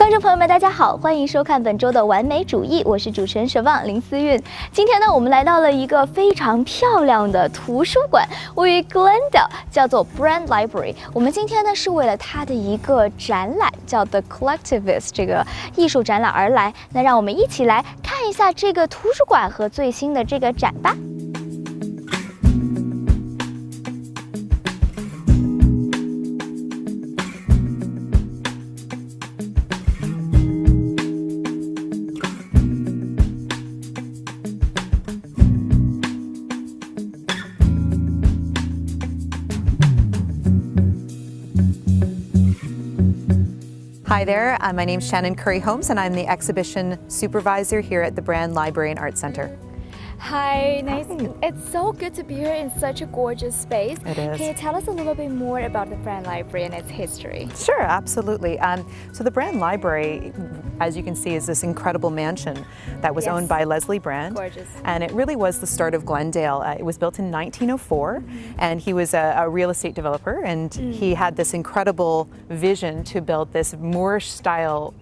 观众朋友们，大家好，欢迎收看本周的完美主义，我是主持人沈旺林思韵。今天呢，我们来到了一个非常漂亮的图书馆，位于 Glendale， 叫做 Brand Library。我们今天呢是为了它的一个展览，叫 The Collectivist 这个艺术展览而来。那让我们一起来看一下这个图书馆和最新的这个展吧。Hi there, my name's Shannon Curry-Holmes and I'm the exhibition supervisor here at the Brand Library and Art Center. Hi, nice. It's so good to be here in such a gorgeous space. It is. Can you tell us a little bit more about the Brand Library and its history? Sure, absolutely. So the Brand Library, as you can see, is this incredible mansion that was owned by Leslie Brand. Gorgeous. And it really was the start of Glendale. It was built in 1904, and he was a real estate developer, and he had this incredible vision to build this Moorish-style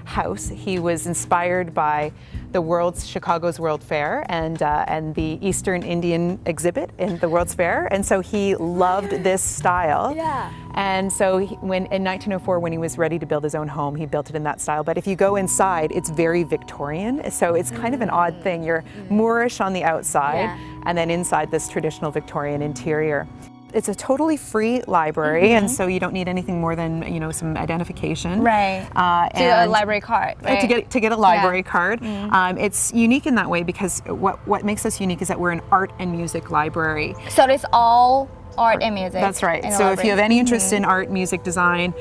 house. He was inspired by Chicago's World Fair and the Eastern Indian exhibit in the World's Fair, and so he loved this style. Yeah. And so in 1904, when he was ready to build his own home, he built it in that style. But if you go inside, it's very Victorian, so it's kind of an odd thing. You're Moorish on the outside, and then inside this traditional Victorian interior. It's a totally free library, and so you don't need anything more than some identification. Right. And a library card. Right? To get a library card. It's unique in that way because what makes us unique is that we're an art and music library. So it's all art and music. That's right. So if you have any interest in art, music, design,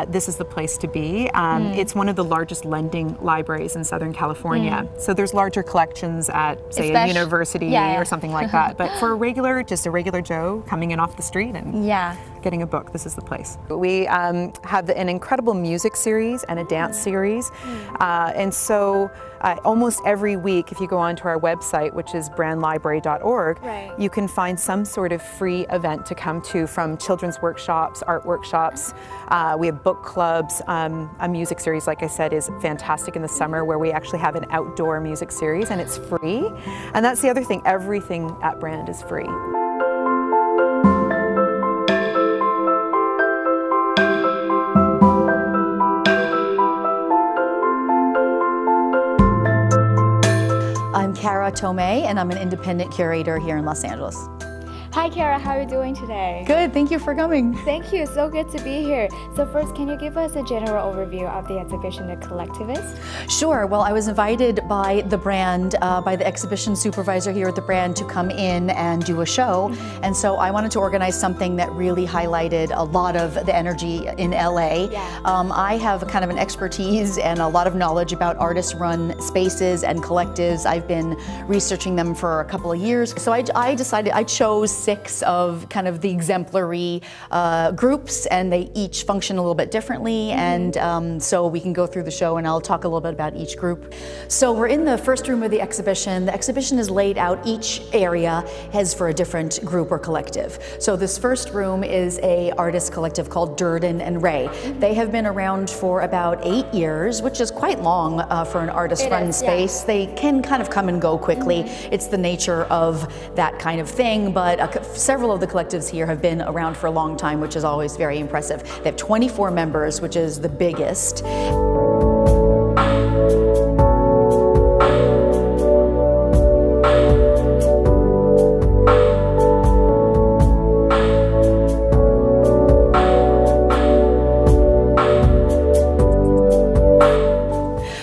this is the place to be. It's one of the largest lending libraries in Southern California. So there's larger collections at, say, a university or something like that. But for just a regular Joe coming in off the street and getting a book, this is the place. We have an incredible music series and a dance series. And so almost every week, if you go onto our website, which is brandlibrary.org, you can find some sort of free event to come to, from children's workshops, art workshops. We have book clubs. A music series, like I said, is fantastic in the summer, where we actually have an outdoor music series, and it's free. And that's the other thing, everything at Brand is free. I'm Kara Tomei, and I'm an independent curator here in Los Angeles. Hi, Kara. How are you doing today? Good, thank you for coming. Thank you. So good to be here. So first, can you give us a general overview of the exhibition, The Collectivist? Sure. Well, I was invited by the Brand, by the exhibition supervisor here at the Brand, to come in and do a show. And so I wanted to organize something that really highlighted a lot of the energy in LA. I have kind of an expertise and a lot of knowledge about artist-run spaces and collectives. I've been researching them for a couple of years. So I decided, I chose 6 of kind of the exemplary groups, and they each function a little bit differently, and so we can go through the show and I'll talk a little bit about each group. So we're in the first room of the exhibition. The exhibition is laid out, each area has for a different group or collective. So this first room is a artist collective called Durden and Ray. They have been around for about 8 years, which is quite long for an artist-run space. They can kind of come and go quickly. It's the nature of that kind of thing, but several of the collectives here have been around for a long time, which is always very impressive. They have 24 members, which is the biggest.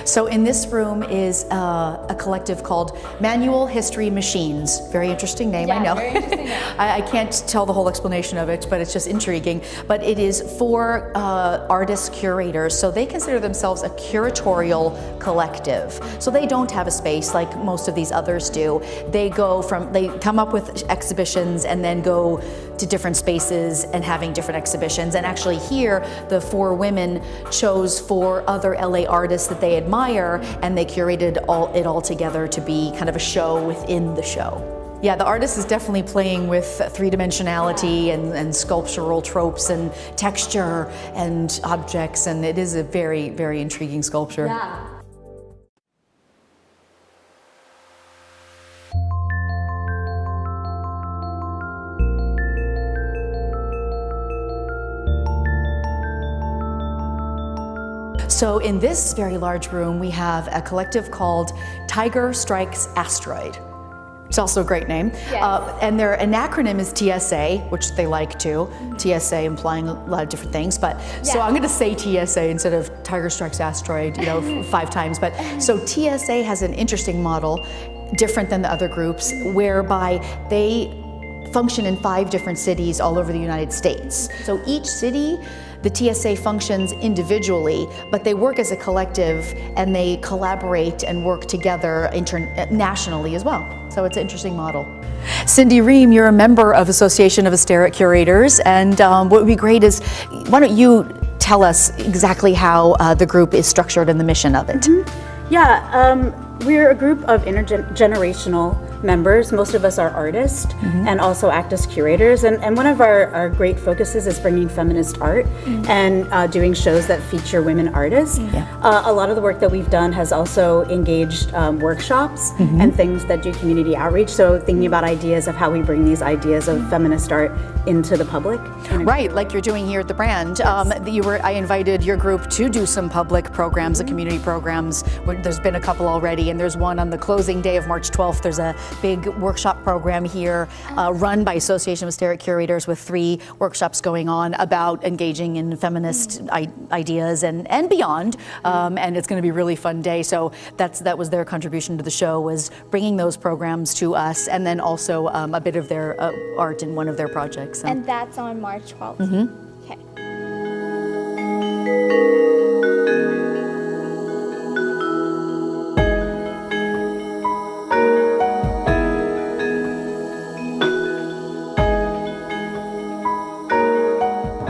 So in this room is a collective called Manual History Machines. Very interesting name, I know. Very interesting name. I can't tell the whole explanation of it, but it's just intriguing. But it is for artist curators, so they consider themselves a curatorial collective. So they don't have a space like most of these others do. They come up with exhibitions and then go to different spaces and having different exhibitions. And actually here, the 4 women chose 4 other LA artists that they admire, and they curated it all together to be kind of a show within the show. Yeah, the artist is definitely playing with three-dimensionality and sculptural tropes and texture and objects, and it is a very, very intriguing sculpture. Yeah. So in this very large room, we have a collective called Tiger Strikes Asteroid. It's also a great name. Yes. And their acronym is TSA, which they like to. TSA implying a lot of different things, but so I'm going to say TSA instead of Tiger Strikes Asteroid, 5 times. But so TSA has an interesting model, different than the other groups, whereby they function in 5 different cities all over the United States. So each city, the TSA functions individually, but they work as a collective and they collaborate and work together internationally as well. So it's an interesting model. Cindy Ream, you're a member of Association of Hysteric Curators, and what would be great is, why don't you tell us exactly how the group is structured and the mission of it? Yeah, we're a group of intergenerational members. Most of us are artists and also act as curators. And one of our great focuses is bringing feminist art and doing shows that feature women artists. A lot of the work that we've done has also engaged workshops and things that do community outreach. So thinking about ideas of how we bring these ideas of feminist art into the public. Right, like you're doing here at the Brand. I invited your group to do some public programs, and community programs. There's been a couple already, and there's one on the closing day of March 12th. There's a big workshop program here run by Association of Hysteric Curators with 3 workshops going on about engaging in feminist ideas and beyond. And it's going to be a really fun day. So that was their contribution to the show, was bringing those programs to us, and then also a bit of their art in one of their projects. So. And that's on March 12th. Okay.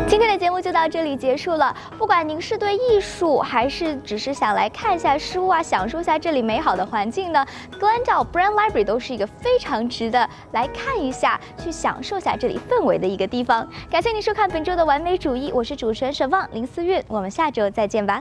今天的节目就到这里结束了。不管您是对艺术，还是只是想来看一下书啊，享受一下这里美好的环境呢，Glendale Brand Library 都是一个非常值得来看一下、去享受一下这里氛围的一个地方。感谢您收看本周的完美主义，我是主持人沈旺林思韵，我们下周再见吧。